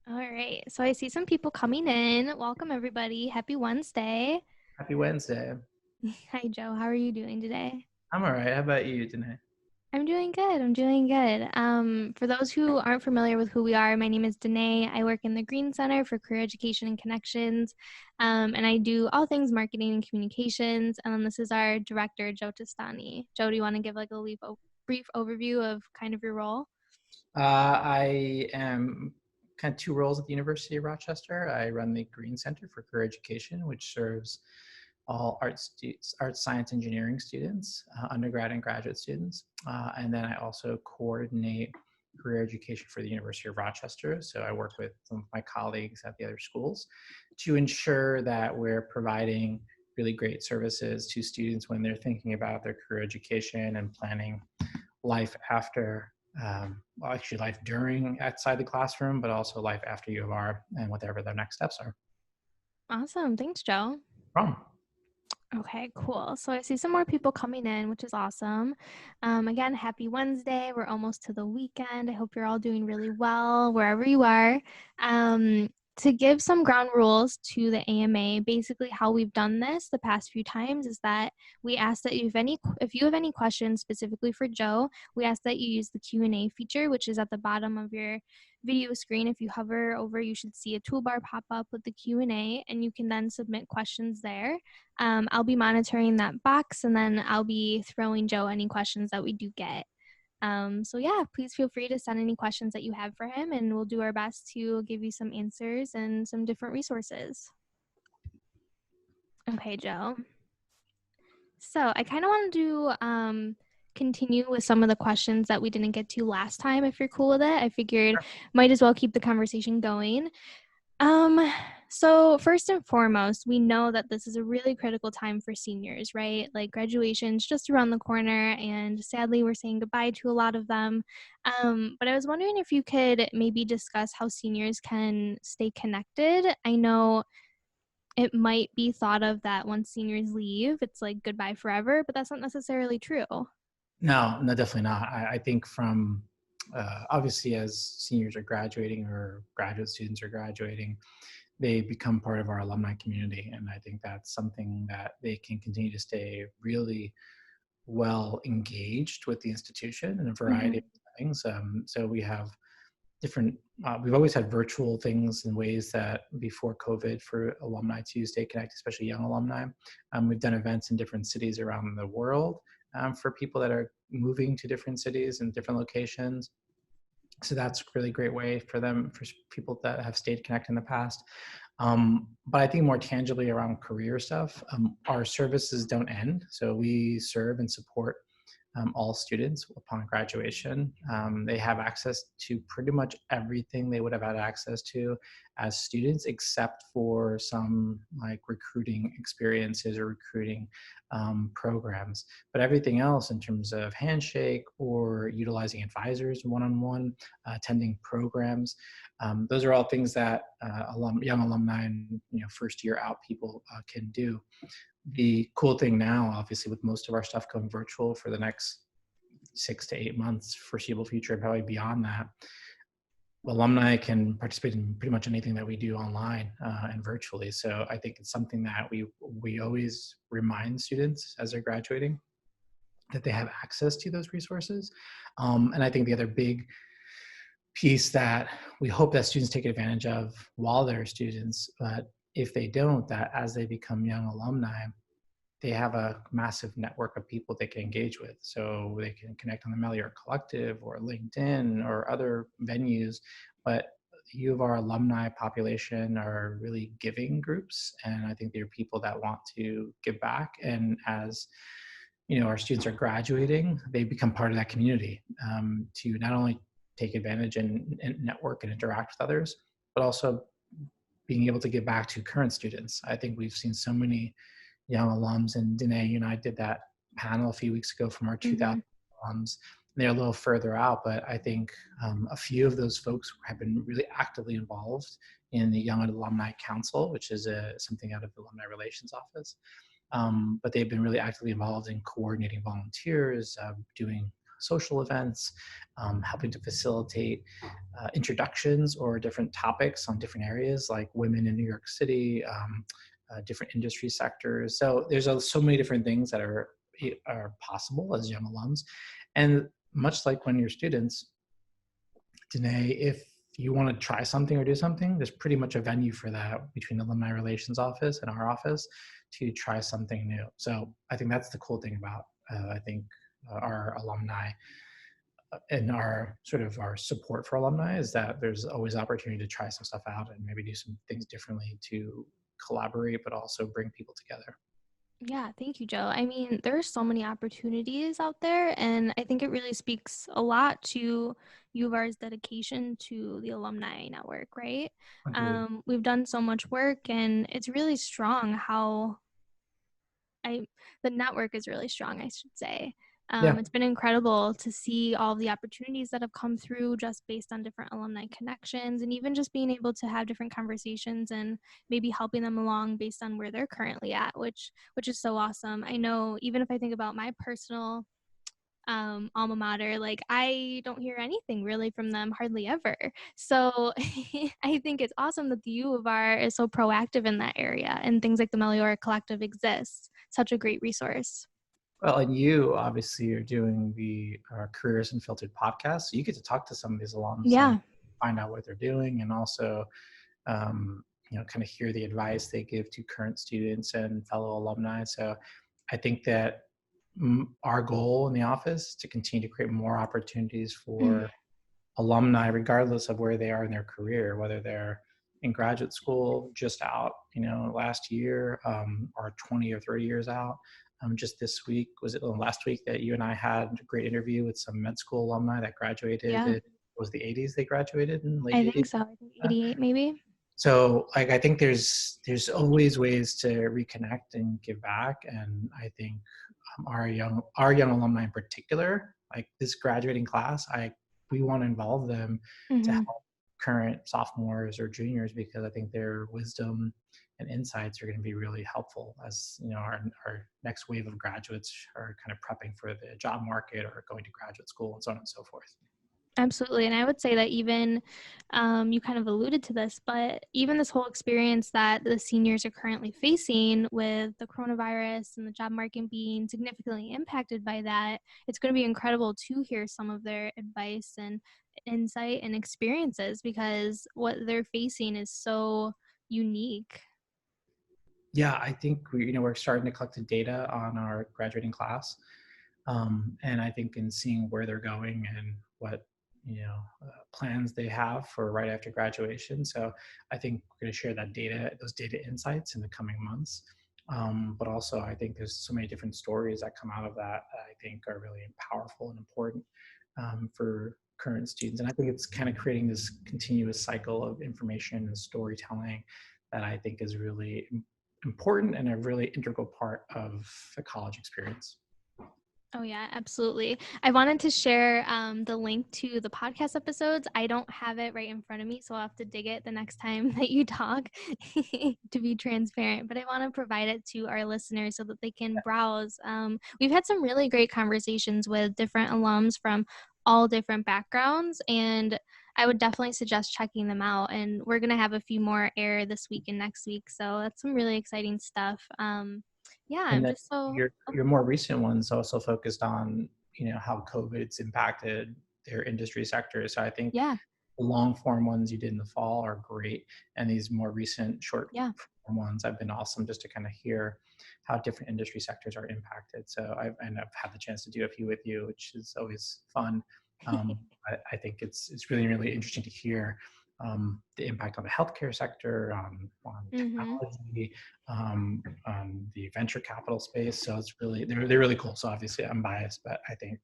All right. So I see some people coming in. Welcome, everybody. Happy Wednesday. Happy Wednesday. Hi, Joe. How are you doing today? I'm all right. How about you, Danae? I'm doing good. I'm doing good. For those who aren't familiar with who we are, my name is Danae. I work in the Greene Center for Career Education and Connections, and I do all things marketing and communications. And then this is our director, Joe Testani. Joe, do you want to give like a brief overview of kind of your role? I am kind of two roles at the University of Rochester. I run the Greene Center for Career Education, which serves all arts, science, engineering students, undergrad and graduate students. And then I also coordinate career education for the University of Rochester. So I work with some of my colleagues at the other schools to ensure that we're providing really great services to students when they're thinking about their career education and planning life after, actually life during outside the classroom, but also life after U of R and whatever their next steps are. Awesome. Thanks, Joe. From. Okay, cool. So I see some more people coming in, which is awesome. Again, happy Wednesday. We're almost to the weekend. I hope you're all doing really well wherever you are. To give some ground rules to the AMA, basically how we've done this the past few times is that we ask that if you have any questions specifically for Joe, we ask that you use the Q&A feature, which is at the bottom of your video screen. If you hover over, you should see a toolbar pop up with the Q&A, and you can then submit questions there. I'll be monitoring that box, and then I'll be throwing Joe any questions that we do get. So yeah, please feel free to send any questions that you have for him, and we'll do our best to give you some answers and some different resources. Okay, Joe. So I kind of want to continue with some of the questions that we didn't get to last time, if you're cool with it. I figured might as well keep the conversation going. So first and foremost, we know that this is a really critical time for seniors, right? Like graduation's just around the corner, and sadly we're saying goodbye to a lot of them. But I was wondering if you could maybe discuss how seniors can stay connected. I know it might be thought of that once seniors leave, it's like goodbye forever, but that's not necessarily true. No, definitely not. I think from obviously as seniors are graduating or graduate students are graduating, they become part of our alumni community. And I think that's something that they can continue to stay really well engaged with the institution in a variety of things. So we have different, we've always had virtual things in ways that before COVID for alumni to stay connected, especially young alumni. We've done events in different cities around the world for people that are moving to different cities and different locations. So that's a really great way for them, for people that have stayed connected in the past. But I think more tangibly around career stuff, our services don't end. So we serve and support all students upon graduation. They have access to pretty much everything they would have had access to as students, except for some like recruiting experiences or recruiting programs. But everything else in terms of handshake or utilizing advisors one-on-one, attending programs, those are all things that young alumni and first year out people can do. The cool thing now, obviously, with most of our stuff going virtual for the next 6 to 8 months, foreseeable future, and probably beyond that, alumni can participate in pretty much anything that we do online and virtually. So I think it's something that we always remind students as they're graduating that they have access to those resources. And I think the other big piece that we hope that students take advantage of while they're students, but if they don't, that as they become young alumni, they have a massive network of people they can engage with. So they can connect on the Meliora Collective or LinkedIn or other venues. But U of R alumni population are really giving groups. And I think they're people that want to give back. And as our students are graduating, they become part of that community to not only take advantage and network and interact with others, but also being able to give back to current students. I think we've seen so many young alums, and Danae, you and I did that panel a few weeks ago from our 2000 alums. They're a little further out, but I think a few of those folks have been really actively involved in the Young Alumni Council, which is something out of the Alumni Relations Office. But they've been really actively involved in coordinating volunteers, doing social events, helping to facilitate introductions or different topics on different areas like women in New York City, different industry sectors. So there's so many different things that are possible as young alums. And much like when you're students, Danae, if you want to try something or do something, there's pretty much a venue for that between the Alumni Relations Office and our office to try something new. So I think that's the cool thing about, I think, our alumni and our sort of our support for alumni is that there's always opportunity to try some stuff out and maybe do some things differently to collaborate, but also bring people together. Yeah, thank you, Joe. I mean, there are so many opportunities out there, and I think it really speaks a lot to U of R's dedication to the alumni network, right? Agreed. We've done so much work, and it's really strong how the network is really strong, I should say. Yeah. It's been incredible to see all the opportunities that have come through just based on different alumni connections, and even just being able to have different conversations and maybe helping them along based on where they're currently at, which is so awesome. I know even if I think about my personal alma mater, like I don't hear anything really from them hardly ever. So I think it's awesome that the U of R is so proactive in that area, and things like the Meliora Collective exists. Such a great resource. Well, and you obviously are doing the Careers Unfiltered podcast, so you get to talk to some of these alums and Yeah. find out what they're doing, and also, kind of hear the advice they give to current students and fellow alumni. So, I think that our goal in the office is to continue to create more opportunities Mm. for alumni, regardless of where they are in their career, whether they're in graduate school, just out, last year, or 20 or 30 years out. Just this week, was it last week that you and I had a great interview with some med school alumni that graduated? Yeah. It was the 80s they graduated in late I 80s. think so. I think 88 maybe. So like I think there's always ways to reconnect and give back, and I think our young alumni in particular, like this graduating class, we want to involve them to Mm-hmm. help current sophomores or juniors, because I think their wisdom and insights are going to be really helpful as our next wave of graduates are kind of prepping for the job market or going to graduate school and so on and so forth. Absolutely. And I would say that even, you kind of alluded to this, but even this whole experience that the seniors are currently facing with the coronavirus and the job market being significantly impacted by that, it's going to be incredible to hear some of their advice and insight and experiences, because what they're facing is so unique. Yeah, I think we're starting to collect the data on our graduating class, and I think in seeing where they're going and what plans they have for right after graduation. So I think we're going to share those data insights in the coming months. But also, I think there's so many different stories that come out of that I think are really powerful and important for current students. And I think it's kind of creating this continuous cycle of information and storytelling that I think is really important and a really integral part of the college experience. Oh, yeah, absolutely. I wanted to share the link to the podcast episodes. I don't have it right in front of me, so I'll have to dig it the next time that you talk to be transparent. But I want to provide it to our listeners so that they can browse. We've had some really great conversations with different alums from all different backgrounds, and I would definitely suggest checking them out. And we're going to have a few more air this week and next week. So that's some really exciting stuff. Yeah, And I'm then just so. your more recent ones also focused on how COVID's impacted their industry sectors. So I think Yeah, the long form ones you did in the fall are great, and these more recent short yeah. form ones have been awesome, just to kind of hear how different industry sectors are impacted. So I've had the chance to do a few with you, which is always fun. I think it's really interesting to hear the impact on the healthcare sector, on Mm-hmm. technology, on the venture capital space. So it's really they're really cool. So obviously I'm biased, but I think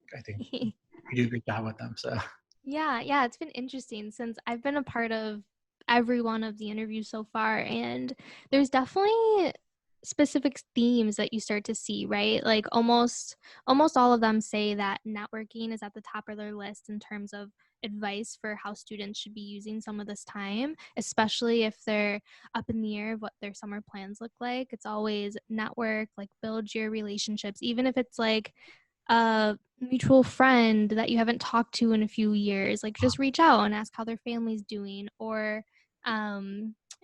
you do a great job with them. So Yeah, it's been interesting since I've been a part of every one of the interviews so far, and there's definitely specific themes that you start to see, right? Like almost all of them say that networking is at the top of their list in terms of advice for how students should be using some of this time, especially if they're up in the air of what their summer plans look like. It's always network, like build your relationships, even if it's like mutual friend that you haven't talked to in a few years, like just reach out and ask how their family's doing. Or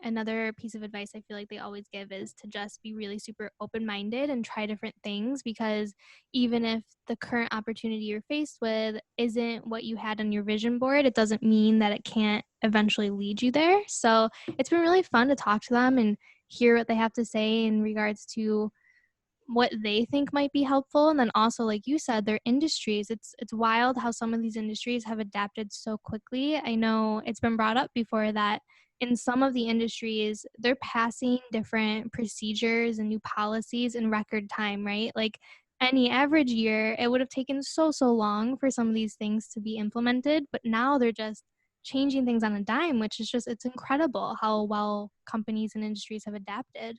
another piece of advice I feel like they always give is to just be really super open-minded and try different things, because even if the current opportunity you're faced with isn't what you had on your vision board, it doesn't mean that it can't eventually lead you there. So it's been really fun to talk to them and hear what they have to say in regards to what they think might be helpful. And then also, like you said, their industries, it's wild how some of these industries have adapted so quickly. I know it's been brought up before that in some of the industries they're passing different procedures and new policies in record time, right? Like any average year it would have taken so long for some of these things to be implemented, but now they're just changing things on a dime, which is just, it's incredible how well companies and industries have adapted.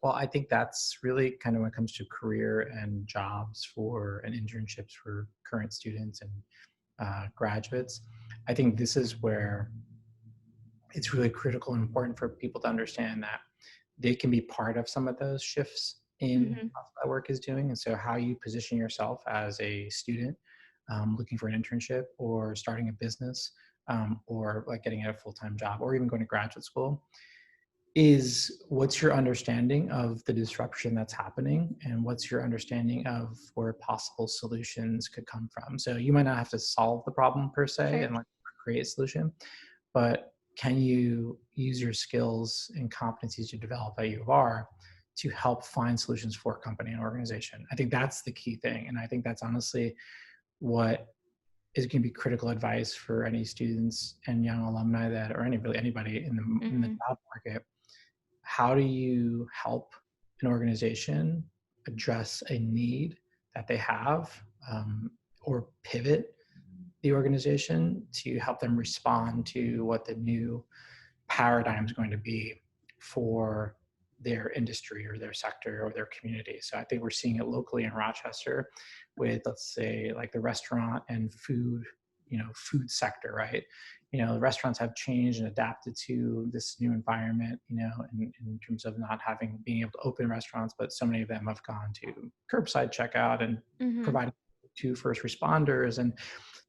Well, I think that's really kind of when it comes to career and jobs for and internships for current students and graduates. I think this is where it's really critical and important for people to understand that they can be part of some of those shifts in Hmm. how that work is doing. And so how you position yourself as a student looking for an internship or starting a business or like getting a full-time job or even going to graduate school is what's your understanding of the disruption that's happening and what's your understanding of where possible solutions could come from. So you might not have to solve the problem per se Sure. and like create a solution, but can you use your skills and competencies you develop at U of R to help find solutions for a company and organization? I think that's the key thing. And I think that's honestly what is going to be critical advice for any students and young alumni that, or really anybody in the Hmm. job market. How do you help an organization address a need that they have, or pivot the organization to help them respond to what the new paradigm is going to be for their industry or their sector or their community. So I think we're seeing it locally in Rochester with, let's say, like the restaurant and food, food sector, right? The restaurants have changed and adapted to this new environment, in terms of not being able to open restaurants, but so many of them have gone to curbside checkout and Hmm. providing to first responders. And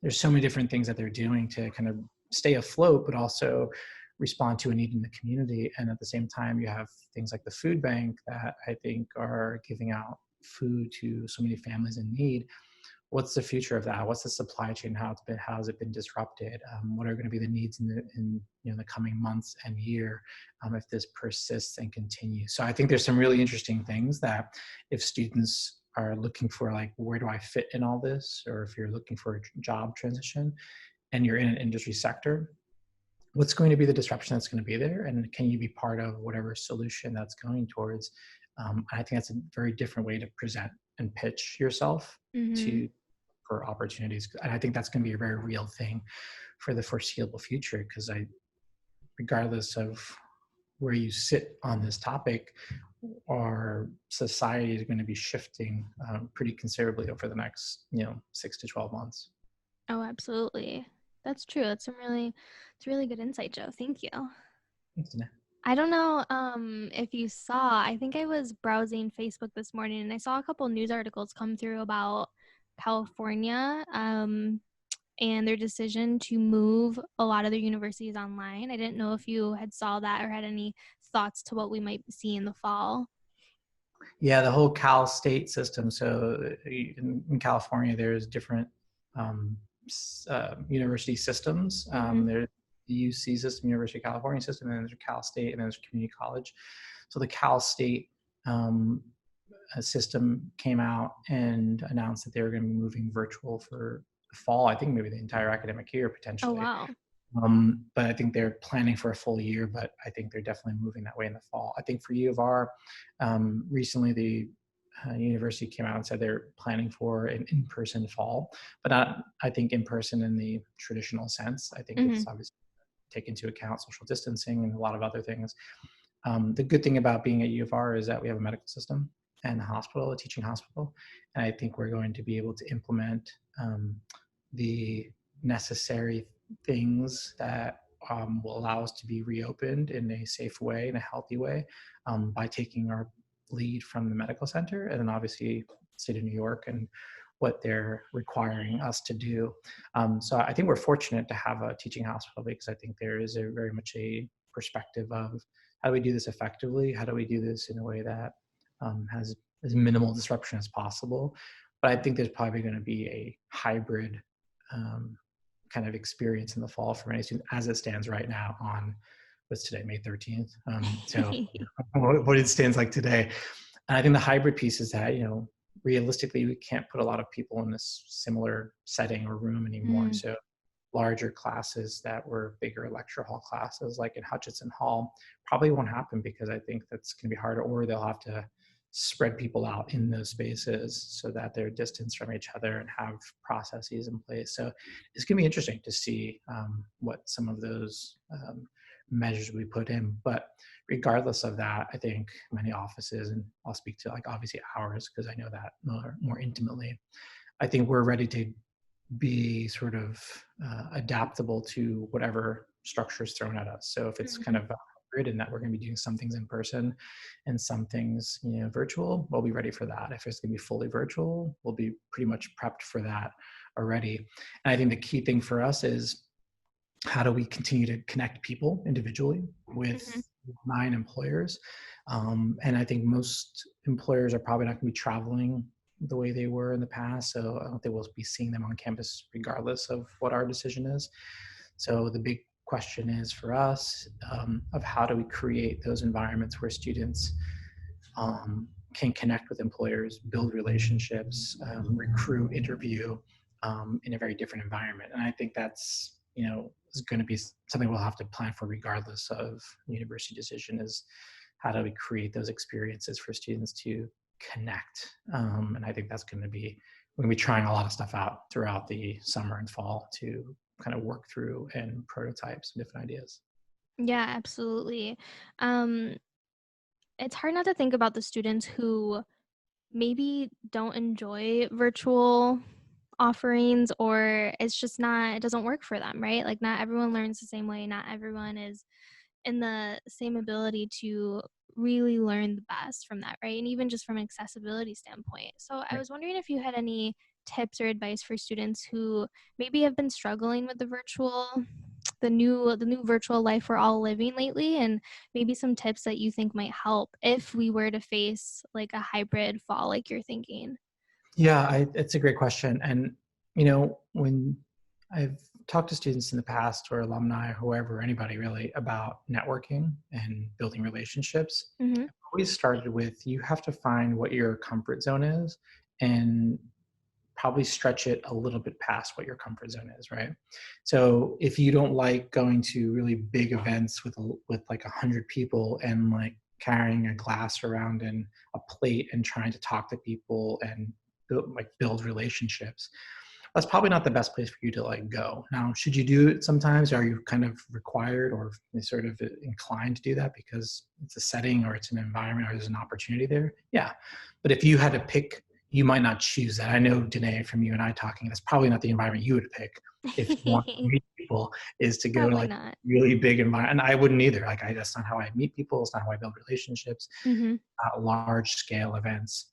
there's so many different things that they're doing to kind of stay afloat, but also respond to a need in the community. And at the same time, you have things like the food bank that I think are giving out food to so many families in need. What's the future of that? What's the supply chain? How has it been disrupted? What are going to be the needs in the coming months and year if this persists and continues? So I think there's some really interesting things that if students are looking for, like, where do I fit in all this, or if you're looking for a job transition and you're in an industry sector, what's going to be the disruption that's going to be there, and can you be part of whatever solution that's going towards. I think that's a very different way to present and pitch yourself Hmm. to for opportunities, and I think that's going to be a very real thing for the foreseeable future, because regardless of where you sit on this topic, our society is going to be shifting pretty considerably over the next 6 to 12 months. Oh, absolutely. That's true. It's really good insight, Joe. Thank you. Thanks, Dana. I don't know if you saw, I think I was browsing Facebook this morning and I saw a couple news articles come through about California and their decision to move a lot of their universities online. I didn't know if you had saw that or had any thoughts to what we might see in the fall. Yeah, the whole Cal State system. So in California, there's different university systems. Hmm. There's the UC system, University of California system, and then there's Cal State, and then there's community college. So the Cal State um, system came out and announced that they were going to be moving virtual for the fall. I think maybe the entire academic year Oh, potentially. wow. But I think they're planning for a full year, but I think they're definitely moving that way in the fall. I think for U of R, recently the university came out and said they're planning for an in-person fall, but not, I think, in-person in the traditional sense. I think Hmm. it's obviously take into account social distancing and a lot of other things. The good thing about being at U of R is that we have a medical system and a hospital, a teaching hospital, and I think we're going to be able to implement the necessary things that will allow us to be reopened in a safe way, in a healthy way, by taking our lead from the medical center, and then obviously state of New York and what they're requiring us to do. So I think we're fortunate to have a teaching hospital, because I think there is very much a perspective of how do we do this effectively? How do we do this in a way that has as minimal disruption as possible? But I think there's probably going to be a hybrid kind of experience in the fall for many students as it stands right now on, what's today, May 13th. So what it stands like today. And I think the hybrid piece is that, realistically, we can't put a lot of people in this similar setting or room anymore. Mm. So larger classes that were bigger lecture hall classes like in Hutchinson Hall probably won't happen, because I think that's going to be harder, or they'll have to spread people out in those spaces so that they're distanced from each other and have processes in place. So it's going to be interesting to see what some of those measures we put in. But regardless of that, I think many offices, and I'll speak to like obviously ours because I know that more intimately, I think we're ready to be sort of adaptable to whatever structure is thrown at us. So if it's kind of a hybrid and that we're going to be doing some things in person and some things, virtual, we'll be ready for that. If it's going to be fully virtual, we'll be pretty much prepped for that already. And I think the key thing for us is, how do we continue to connect people individually with 9 employers? And I think most employers are probably not going to be traveling the way they were in the past. So I don't think we'll be seeing them on campus regardless of what our decision is. So the big question is for us of how do we create those environments where students can connect with employers, build relationships, recruit, interview in a very different environment. And I think that's, is going to be something we'll have to plan for regardless of university decision, is how do we create those experiences for students to connect. And I think that's going to be, we're going to be trying a lot of stuff out throughout the summer and fall to kind of work through and prototype some different ideas. Yeah, absolutely. It's hard not to think about the students who maybe don't enjoy virtual offerings, or it's just not, it doesn't work for them, right? Like not everyone learns the same way. Not everyone is in the same ability to really learn the best from that, right? And even just from an accessibility standpoint. So I was wondering if you had any tips or advice for students who maybe have been struggling with the new virtual life we're all living lately, and maybe some tips that you think might help if we were to face like a hybrid fall like you're thinking. Yeah, it's a great question. And, when I've talked to students in the past, or alumni, or whoever, anybody really, about networking and building relationships, Mm-hmm. I've always started with, you have to find what your comfort zone is and probably stretch it a little bit past what your comfort zone is, right? So if you don't like going to really big events with like 100 people and like carrying a glass around and a plate and trying to talk to people and build relationships, that's probably not the best place for you to like go. Now, should you do it sometimes? Are you kind of required or sort of inclined to do that because it's a setting or it's an environment or there's an opportunity there? Yeah. But if you had to pick, you might not choose that. I know, Danae, from you and I talking, that's probably not the environment you would pick if you want to meet people, is to go to Probably like not. really big environment. And I wouldn't either. Like, that's not how I meet people. It's not how I build relationships, Mm-hmm. large scale events.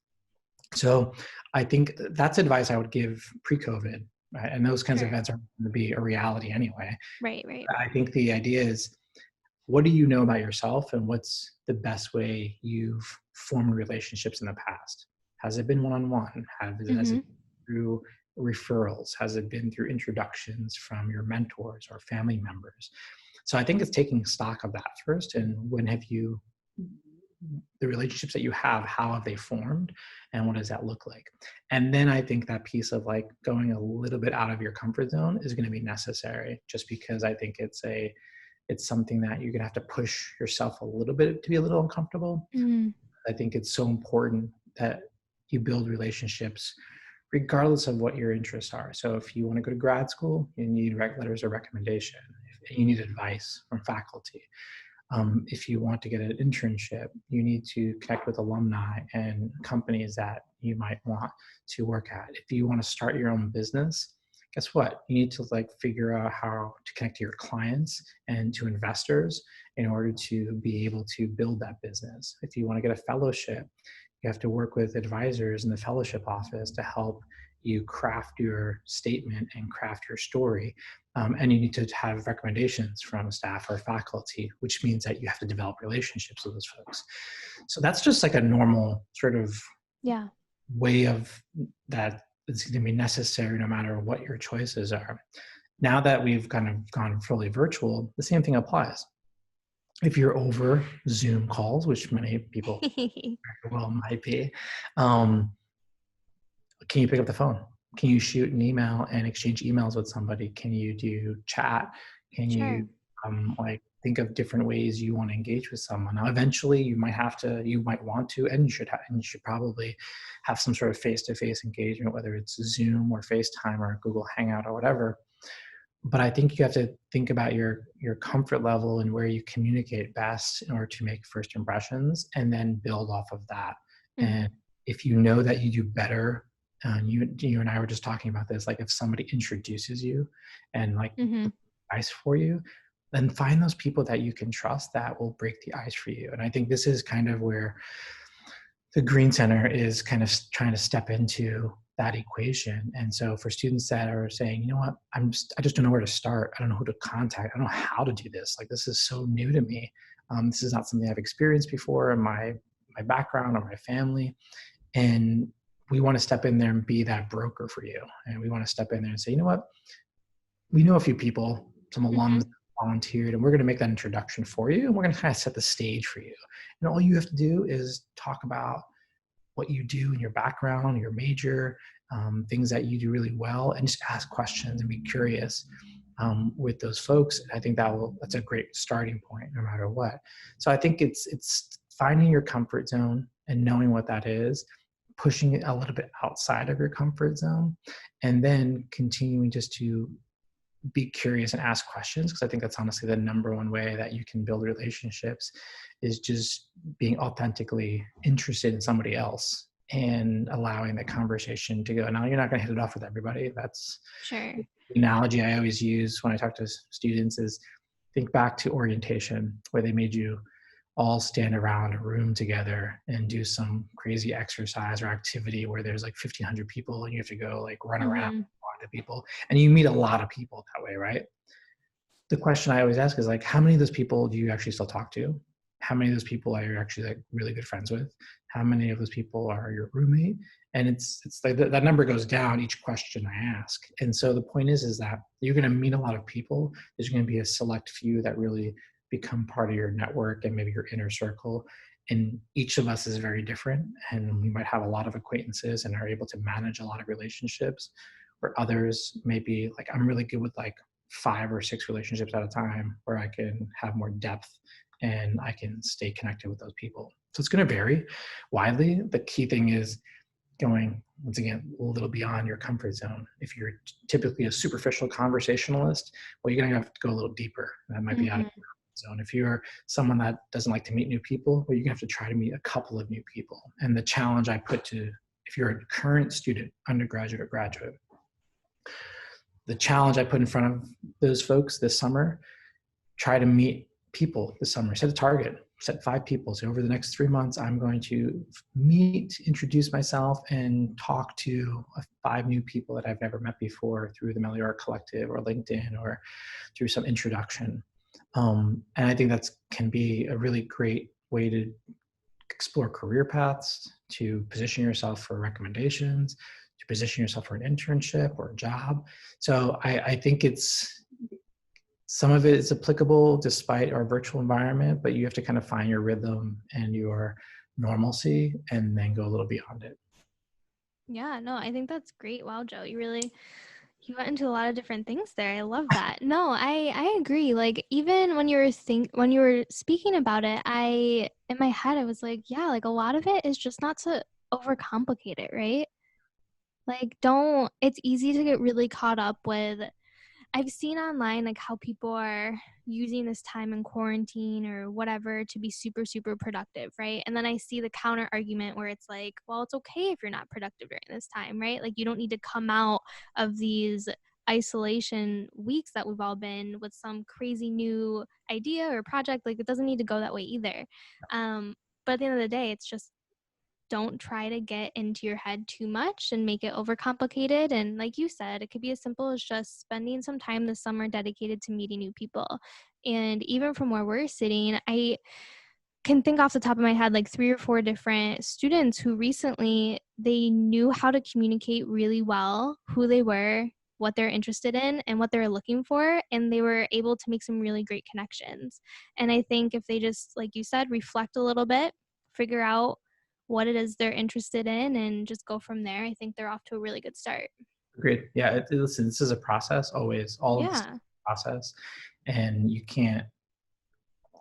So I think that's advice I would give pre-COVID, right? And those kinds of Sure. events are going to be a reality anyway. Right, right. I think the idea is, what do you know about yourself and what's the best way you've formed relationships in the past? Has it been one-on-one? Has Mm-hmm. it been through referrals? Has it been through introductions from your mentors or family members? So I think it's taking stock of that first. And when have you, the relationships that you have, how have they formed and what does that look like? And then I think that piece of like going a little bit out of your comfort zone is going to be necessary, just because I think it's something that you're going to have to push yourself a little bit to be a little uncomfortable. Mm-hmm. I think it's so important that you build relationships regardless of what your interests are. So if you want to go to grad school, you need letters of recommendation. If you need advice from faculty. If you want to get an internship, you need to connect with alumni and companies that you might want to work at. If you want to start your own business, guess what? You need to like figure out how to connect to your clients and to investors in order to be able to build that business. If you want to get a fellowship, you have to work with advisors in the fellowship office to help you craft your statement and craft your story. And you need to have recommendations from staff or faculty, which means that you have to develop relationships with those folks. So that's just like a normal sort of Yeah. way of that is going to be necessary no matter what your choices are. Now that we've kind of gone fully virtual, the same thing applies. If you're over Zoom calls, which many people well might be, um, can you pick up the phone? Can you shoot an email and exchange emails with somebody? Can you do chat? Can you Sure. like think of different ways you want to engage with someone? Now, eventually, you might want to, and you should probably have some sort of face-to-face engagement, whether it's Zoom or FaceTime or Google Hangout or whatever. But I think you have to think about your comfort level and where you communicate best in order to make first impressions, and then build off of that. Mm-hmm. And if you know that you do better, you and I were just talking about this, like if somebody introduces you and like Mm-hmm. ice for you, then find those people that you can trust that will break the ice for you. And I think this is kind of where the Greene Center is kind of trying to step into that equation. And so for students that are saying, you know what, I just don't know where to start. I don't know who to contact. I don't know how to do this. Like, this is so new to me. This is not something I've experienced before in my background or my family. And we want to step in there and be that broker for you. And we want to step in there and say, you know what, we know a few people, some Mm-hmm. alums volunteered, and we're going to make that introduction for you. And we're going to kind of set the stage for you. And all you have to do is talk about what you do in your background, your major, things that you do really well, and just ask questions and be curious with those folks. And I think that's a great starting point, no matter what. So I think it's finding your comfort zone and knowing what that is, pushing it a little bit outside of your comfort zone, and then continuing just to be curious and ask questions, because I think that's honestly the number one way that you can build relationships, is just being authentically interested in somebody else and allowing the conversation to go. Now, you're not going to hit it off with everybody. That's Sure. the analogy I always use when I talk to students is think back to orientation, where they made you all stand around a room together and do some crazy exercise or activity where there's like 1,500 people and you have to go like run around Mm-hmm. to people, and you meet a lot of people that way, right? The question I always ask is like, how many of those people do you actually still talk to? How many of those people are you actually like really good friends with? How many of those people are your roommate? And it's like that number goes down each question I ask. And so the point is that you're going to meet a lot of people. There's going to be a select few that really become part of your network and maybe your inner circle. And each of us is very different, and we might have a lot of acquaintances and are able to manage a lot of relationships, where others maybe like, I'm really good with like 5 or 6 relationships at a time, where I can have more depth and I can stay connected with those people. So it's going to vary widely. The key thing is going, once again, a little beyond your comfort zone. If you're typically a superficial conversationalist, well, you're going to have to go a little deeper. That might be out of Mm-hmm. your comfort zone. If you're someone that doesn't like to meet new people, well, you're going to have to try to meet a couple of new people. And the challenge I put to, if you're a current student, undergraduate or graduate, the challenge I put in front of those folks this summer, try to meet people this summer. Set a target, set 5 people. So over the next 3 months, I'm going to meet, introduce myself, and talk to 5 new people that I've never met before through the Meliora Collective or LinkedIn or through some introduction. And I think that can be a really great way to explore career paths, to position yourself for recommendations, to position yourself for an internship or a job. So I think some of it is applicable despite our virtual environment, but you have to kind of find your rhythm and your normalcy and then go a little beyond it. Yeah, no, I think that's great. Wow, Joe, you went into a lot of different things there. I love that. No, I agree. Like, even when you were speaking about it, I in my head I was like, yeah, like a lot of it is just not to overcomplicate it, right? Like, don't it's easy to get really caught up with. I've seen online like how people are using this time in quarantine or whatever to be super, super productive, right? And then I see the counter argument where it's like, well, it's okay if you're not productive during this time, right? Like, you don't need to come out of these isolation weeks that we've all been with some crazy new idea or project. Like, it doesn't need to go that way either. But at the end of the day, it's just don't try to get into your head too much and make it overcomplicated. And like you said, it could be as simple as just spending some time this summer dedicated to meeting new people. And even from where we're sitting, I can think off the top of my head like 3 or 4 different students who recently they knew how to communicate really well who they were, what they're interested in, and what they're looking for, and they were able to make some really great connections. And I think if they just, like you said, reflect a little bit, figure out what it is they're interested in, and just go from there, I think they're off to a really good start. Great. Yeah. Listen, this is a process always, all of this Yeah. process. And you can't,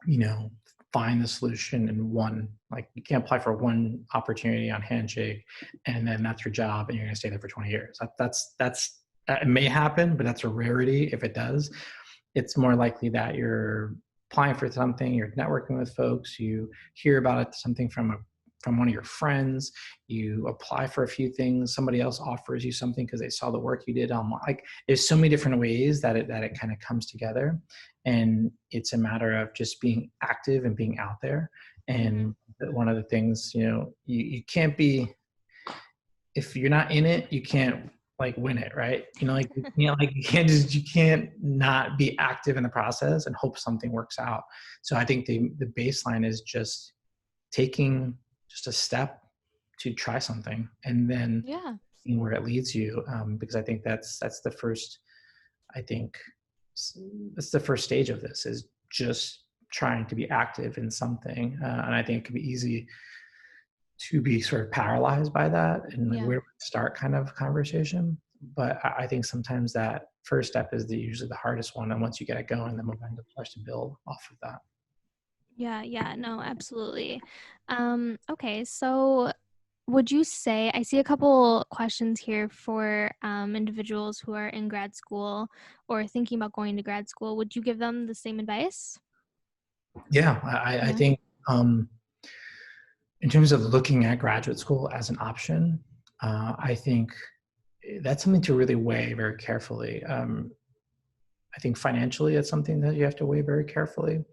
you know, find the solution in one, like you can't apply for one opportunity on Handshake and then that's your job and you're going to stay there for 20 years. It may happen, but that's a rarity. If it does, it's more likely that you're applying for something, you're networking with folks, you hear about it, something from one of your friends, you apply for a few things, somebody else offers you something because they saw the work you did online. Like there's so many different ways that it kind of comes together, and it's a matter of just being active and being out there. And one of the things, you can't be, if you're not in it, you can't like win it, right? You can't not be active in the process and hope something works out. So I think the baseline is just taking just a step to try something and then seeing where it leads you. Because I think that's the first, I think that's the first stage of this, is just trying to be active in something. And I think it can be easy to be sort of paralyzed by that and like where to start kind of conversation. But I think sometimes that first step is usually the hardest one. And once you get it going, the momentum starts to build off of that. Yeah, no, absolutely. Okay, so would you say, I see a couple questions here for individuals who are in grad school or thinking about going to grad school. Would you give them the same advice? Yeah, I think in terms of looking at graduate school as an option, I think that's something to really weigh very carefully. I think financially, it's something that you have to weigh very carefully.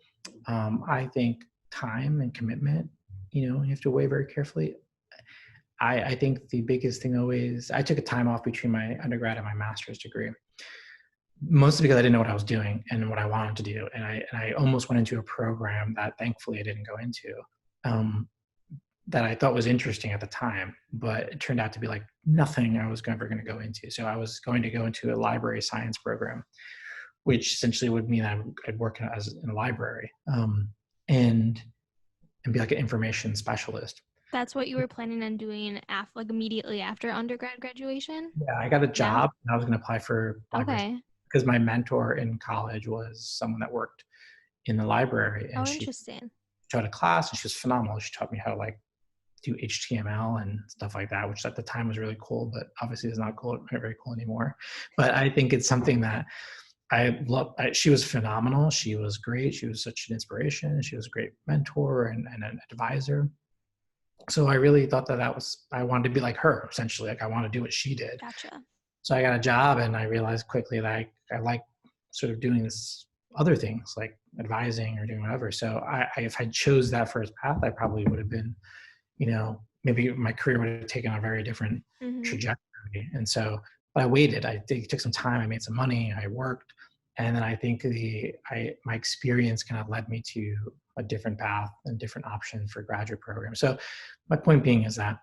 I think time and commitment, you have to weigh very carefully. I think the biggest thing always, I took a time off between my undergrad and my master's degree, mostly because I didn't know what I was doing and what I wanted to do. And I almost went into a program that thankfully I didn't go into, that I thought was interesting at the time, but it turned out to be like nothing I was ever going to go into. So I was going to go into a library science program, which essentially would mean I'd work in a library, and be like an information specialist. That's what you were planning on doing like immediately after undergrad graduation? Yeah, I got a job and I was going to apply for library because my mentor in college was someone that worked in the library, and she interesting. taught a class and she was phenomenal. She taught me how to like do HTML and stuff like that, which at the time was really cool, but obviously is not very cool anymore. But I think it's something that I love. She was phenomenal. She was great. She was such an inspiration. She was a great mentor and an advisor. So I really thought that I wanted to be like her, essentially. Like I want to do what she did. Gotcha. So I got a job and I realized quickly that I like sort of doing this other things like advising or doing whatever. So if I chose that first path, I probably would have been, maybe my career would have taken a very different trajectory. And so, but I waited. It took some time. I made some money. I worked, and then I think my experience kind of led me to a different path and different option for graduate programs. So, my point being is that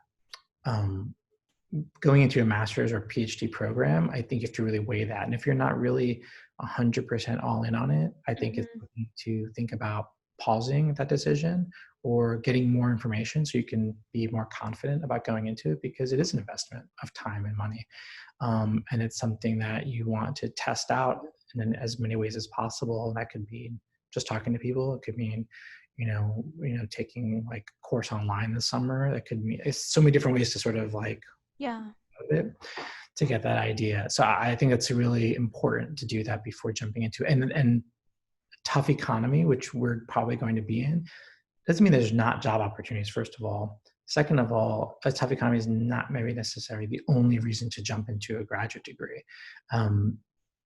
going into a master's or PhD program, I think you have to really weigh that. And if you're not really 100% all in on it, I think it's something to think about pausing that decision or getting more information so you can be more confident about going into it, because it is an investment of time and money. And it's something that you want to test out in as many ways as possible. That could be just talking to people. It could mean, taking like a course online this summer. That could mean, it's so many different ways to sort of like, to get that idea. So I think it's really important to do that before jumping into it. And tough economy, which we're probably going to be in, doesn't mean there's not job opportunities, first of all. Second of all, a tough economy is not maybe necessarily the only reason to jump into a graduate degree,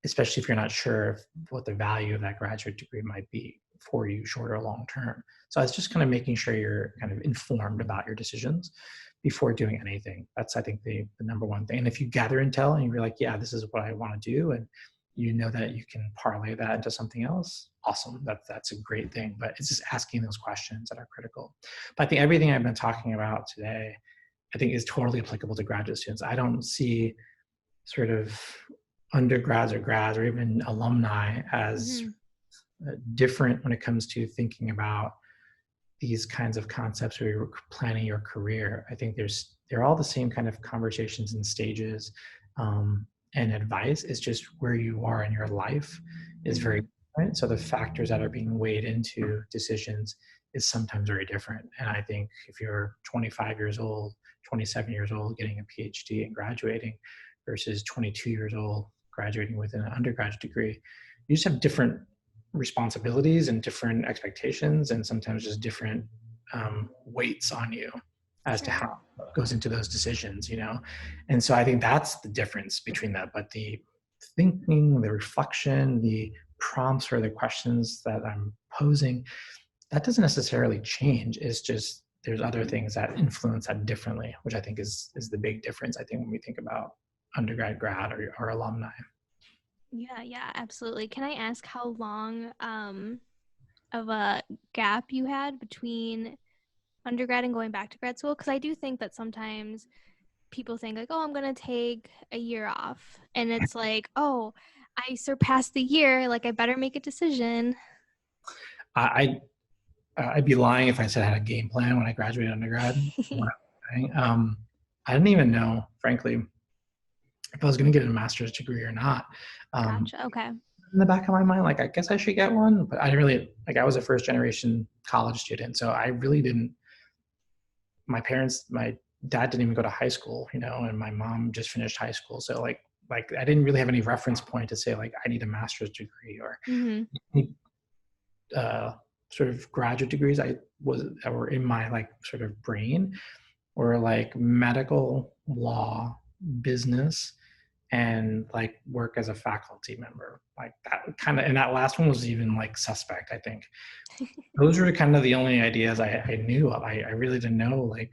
especially if you're not sure what the value of that graduate degree might be for you, short or long term. So it's just kind of making sure you're kind of informed about your decisions before doing anything. That's, I think, the number one thing. And if you gather intel and you're like, yeah, this is what I want to do, and you know that you can parlay that into something else, awesome. That's a great thing. But it's just asking those questions that are critical. But I think everything I've been talking about today, I think, is totally applicable to graduate students. I don't see sort of undergrads or grads or even alumni as different when it comes to thinking about these kinds of concepts where you're planning your career. I think they're all the same kind of conversations and stages, and advice. Is just where you are in your life is very different. So the factors that are being weighed into decisions is sometimes very different. And I think if you're 25 years old, 27 years old, getting a PhD and graduating versus 22 years old, graduating with an undergraduate degree, you just have different responsibilities and different expectations, and sometimes just different weights on you as to how it goes into those decisions, you know? And so I think that's the difference between that. But the thinking, the reflection, the prompts or the questions that I'm posing, that doesn't necessarily change. It's just there's other things that influence that differently, which I think is the big difference, I think, when we think about undergrad, grad, or alumni. Yeah, absolutely. Can I ask how long of a gap you had between undergrad and going back to grad school? Because I do think that sometimes people think like, oh, I'm going to take a year off. And it's like, oh, I surpassed the year. Like, I better make a decision. I'd be lying if I said I had a game plan when I graduated undergrad. I didn't even know, frankly, if I was going to get a master's degree or not. Gotcha. Okay. In the back of my mind, like, I guess I should get one, but I didn't really, like, I was a first generation college student. So I really didn't, my dad didn't even go to high school, you know, and my mom just finished high school. So like I didn't really have any reference point to say like, I need a master's degree or sort of graduate degrees that were in my like sort of brain, or like medical, law, business, and like work as a faculty member. Like that kind of, and that last one was even like suspect, I think. Those were kind of the only ideas I knew of. I really didn't know like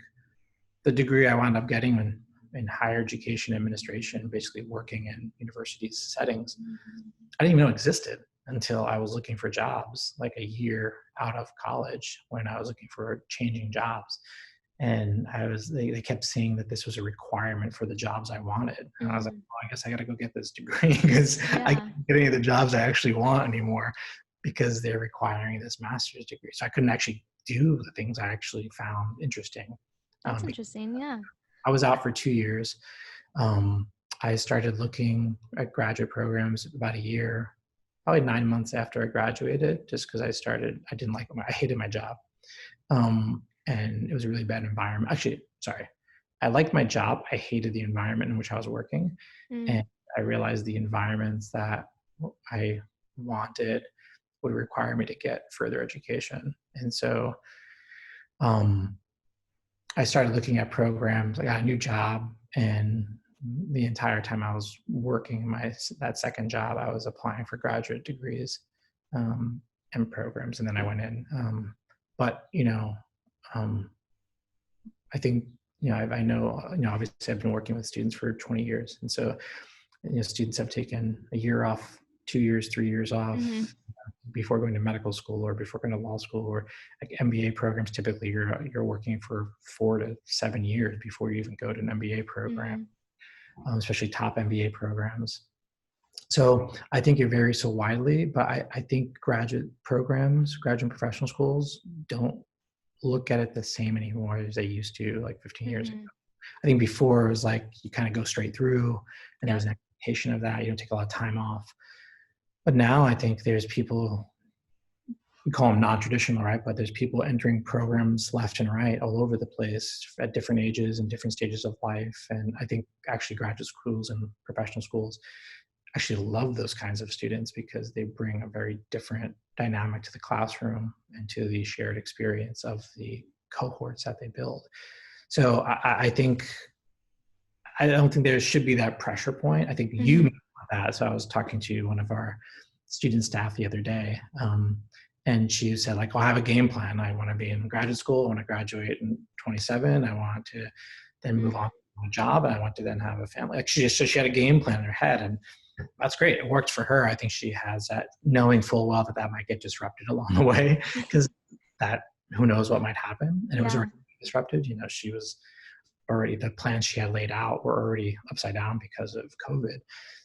the degree I wound up getting in higher education administration, basically working in university settings. I didn't even know existed until I was looking for jobs like a year out of college, when I was looking for changing jobs. And they kept saying that this was a requirement for the jobs I wanted. And I was like, well, I guess I got to go get this degree because I can't get any of the jobs I actually want anymore because they're requiring this master's degree. So I couldn't actually do the things I actually found interesting. That's interesting. Yeah. I was out for 2 years. I started looking at graduate programs about a year, probably 9 months after I graduated, just because I didn't like I hated my job. And it was a really bad environment. Actually, sorry. I liked my job. I hated the environment in which I was working. And I realized the environments that I wanted would require me to get further education. And so I started looking at programs. I got a new job, and the entire time I was working that second job, I was applying for graduate degrees and programs, and then I went in. But I think I know obviously I've been working with students for 20 years, and so students have taken a year off, 2 years, 3 years off. Before going to medical school or before going to law school, or like MBA programs, typically you're working for 4 to 7 years before you even go to an MBA program, especially top MBA programs. So I think it varies so widely, but I think graduate programs, graduate and professional schools don't look at it the same anymore as they used to like 15 years ago. I think before it was like you kind of go straight through and there was an expectation of that. You don't take a lot of time off. But now I think there's people, we call them non-traditional, right? But there's people entering programs left and right all over the place at different ages and different stages of life. And I think actually graduate schools and professional schools actually love those kinds of students because they bring a very different dynamic to the classroom and to the shared experience of the cohorts that they build. So I don't think there should be that pressure point. I think you that. So I was talking to one of our student staff the other day, and she said like, well, I have a game plan. I want to be in graduate school. I want to graduate in 27. I want to then move on to a job, and I want to then have a family. Like so she had a game plan in her head, and that's great. It worked for her. I think she has that, knowing full well that might get disrupted along the way, because that, who knows what might happen. And it was Yeah. already disrupted. She was already, the plans she had laid out were already upside down because of COVID.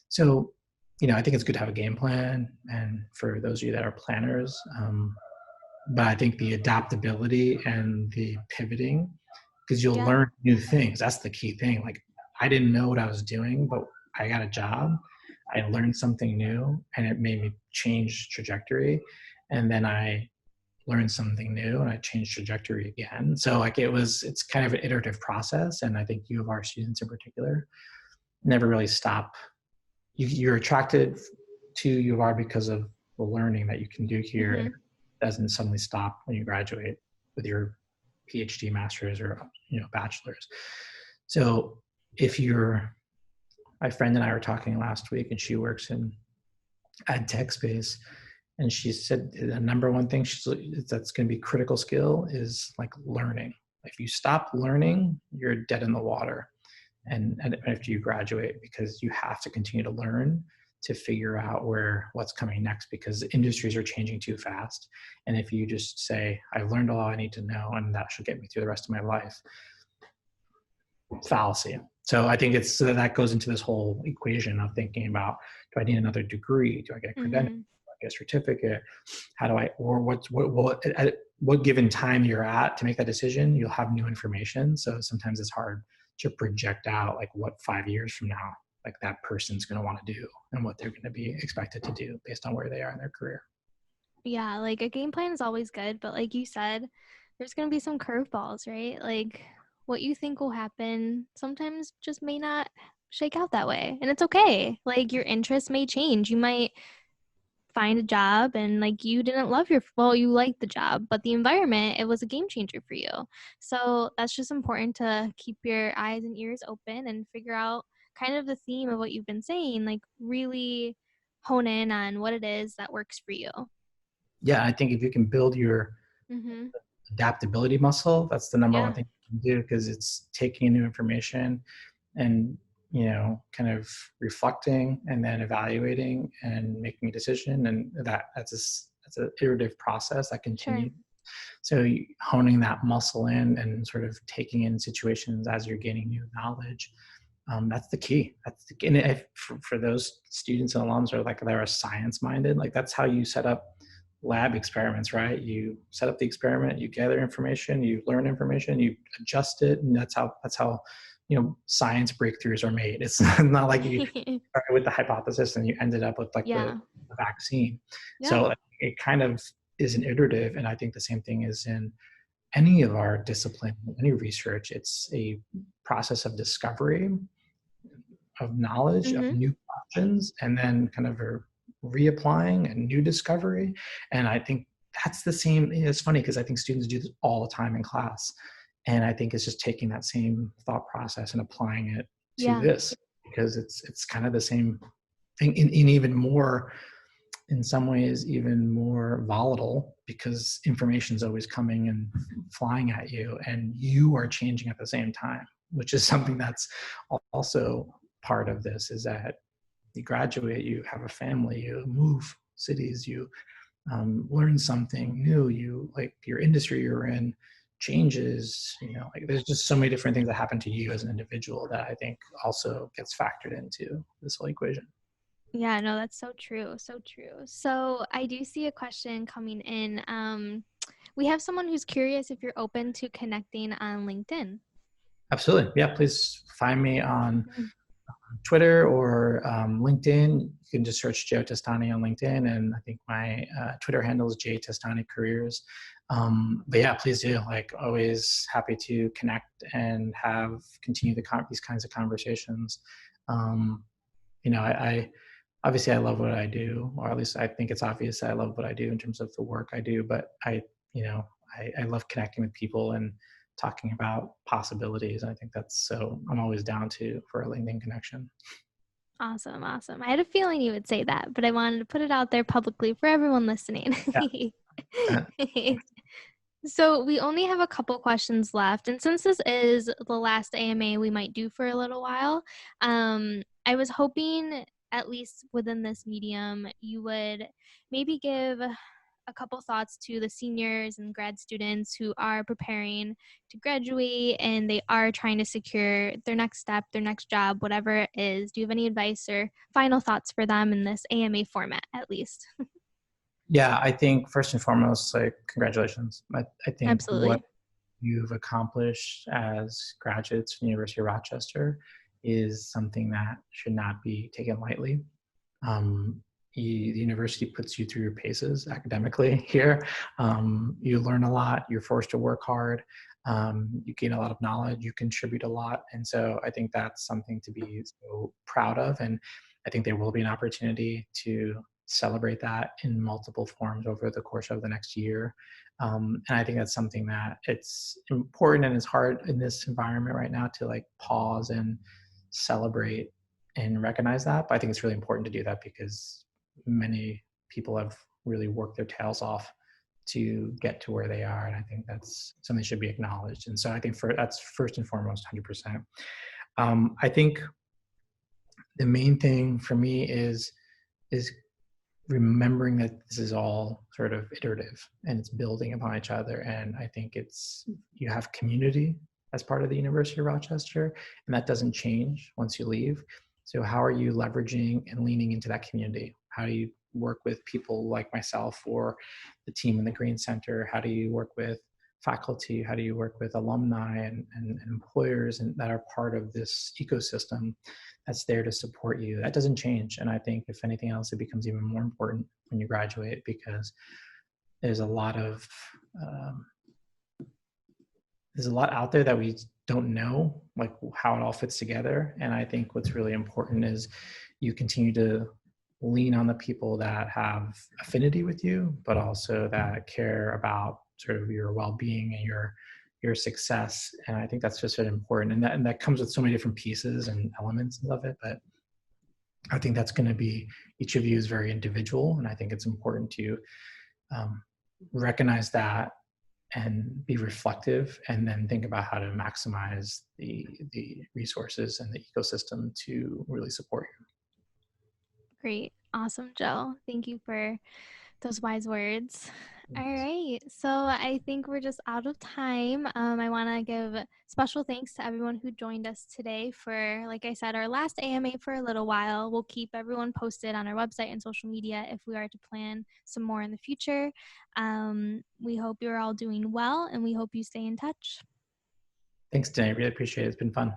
So, I think it's good to have a game plan, and for those of you that are planners, but I think the adaptability and the pivoting, because you'll Yeah. learn new things. That's the key thing. Like, I didn't know what I was doing, but I got a job. I learned something new, and it made me change trajectory. And then I learned something new, and I changed trajectory again. So like it's kind of an iterative process. And I think U of R students in particular never really stop. You're attracted to U of R because of the learning that you can do here, and it doesn't suddenly stop when you graduate with your PhD, master's, or bachelor's. So if my friend and I were talking last week, and she works in ad tech space, and she said the number one thing that's going to be critical skill is like learning. If you stop learning, you're dead in the water. And after you graduate, because you have to continue to learn to figure out what's coming next, because industries are changing too fast. And if you just say, I've learned all I need to know, and that should get me through the rest of my life, fallacy. So I think that goes into this whole equation of thinking about, do I need another degree? Do I get a credential? Do I get a certificate? How do I, or at what given time you're at to make that decision, you'll have new information. So sometimes it's hard to project out like what 5 years from now, like that person's going to want to do and what they're going to be expected to do based on where they are in their career. Yeah, like a game plan is always good, but like you said, there's going to be some curveballs, right? Like what you think will happen sometimes just may not shake out that way. And it's okay. Like your interests may change. You might find a job and like you didn't love you liked the job, but the environment, it was a game changer for you. So that's just important to keep your eyes and ears open and figure out kind of the theme of what you've been saying, like really hone in on what it is that works for you. Yeah, I think if you can build your adaptability muscle, that's the number one Yeah. thing you can do, because it's taking in new information and kind of reflecting and then evaluating and making a decision, and that's an iterative process that continues. Sure. So honing that muscle in and sort of taking in situations as you're gaining new knowledge, that's the key. And for those students and alums are like, they're science minded, like that's how you set up lab experiments, right? You set up the experiment, you gather information, you learn information, you adjust it, and that's how science breakthroughs are made. It's not like you started with the hypothesis and you ended up with like the vaccine. Yeah. So it kind of is an iterative, and I think the same thing is in any of our discipline, any research. It's a process of discovery, of knowledge, of new questions, and then kind of a reapplying and new discovery. And I think that's the same. It's funny because I think students do this all the time in class. And I think it's just taking that same thought process and applying it to this, because it's kind of the same thing in even more, in some ways, even more volatile, because information is always coming and flying at you, and you are changing at the same time, which is something that's also part of this, is that you graduate, you have a family, you move cities, you learn something new, you like your industry you're in changes, like there's just so many different things that happen to you as an individual that I think also gets factored into this whole equation. Yeah, no, that's so true. So true. So I do see a question coming in. We have someone who's curious if you're open to connecting on LinkedIn. Absolutely. Yeah, please find me on Twitter or LinkedIn. You can just search Joe Testani on LinkedIn, and I think my Twitter handle is J Testani Careers. But yeah, please do. Like, always happy to connect and continue these kinds of conversations. I obviously I love what I do, or at least I think it's obvious that I love what I do in terms of the work I do. But I love connecting with people and talking about possibilities. I think I'm always down for a LinkedIn connection. Awesome. Awesome. I had a feeling you would say that, but I wanted to put it out there publicly for everyone listening. Yeah. So we only have a couple questions left, and since this is the last AMA we might do for a little while, I was hoping at least within this medium you would maybe give a couple thoughts to the seniors and grad students who are preparing to graduate and they are trying to secure their next step, their next job, whatever it is. Do you have any advice or final thoughts for them in this AMA format, at least? Yeah, I think first and foremost, like, congratulations. I think what Absolutely. you've accomplished as graduates from the University of Rochester is something that should not be taken lightly. Um, the university puts you through your paces academically here. You learn a lot, you're forced to work hard, you gain a lot of knowledge, you contribute a lot. And so I think that's something to be so proud of. And I think there will be an opportunity to celebrate that in multiple forms over the course of the next year. And I think that's something that it's important, and it's hard in this environment right now to like pause and celebrate and recognize that. But I think it's really important to do that because many people have really worked their tails off to get to where they are, and I think that's something that should be acknowledged. And so I think that's first and foremost, 100%. I think the main thing for me is remembering that this is all sort of iterative and it's building upon each other. And I think you have community as part of the University of Rochester, and that doesn't change once you leave. So how are you leveraging and leaning into that community? How do you work with people like myself or the team in the Greene Center? How do you work with faculty? How do you work with alumni and employers and that are part of this ecosystem that's there to support you? That doesn't change. And I think if anything else, it becomes even more important when you graduate, because there's a lot of um, there's a lot out there that we don't know, like how it all fits together. And I think what's really important is you continue to lean on the people that have affinity with you, but also that care about sort of your well-being and your success. And I think that's just really important. And that comes with so many different pieces and elements of it. But I think that's going to be, each of you is very individual. And I think it's important to um, recognize that and be reflective, and then think about how to maximize the resources and the ecosystem to really support you. Great. Awesome, Joe. Thank you for those wise words. All Thanks. right. So I think we're just out of time. I want to give special thanks to everyone who joined us today for, like I said, our last AMA for a little while. We'll keep everyone posted on our website and social media if we are to plan some more in the future. We hope you're all doing well, and we hope you stay in touch. Thanks, Danny. Really appreciate it. It's been fun.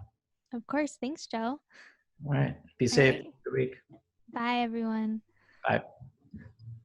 Of course. Thanks, Joe. All right. Be All safe. right. Good week. Bye, everyone. Bye.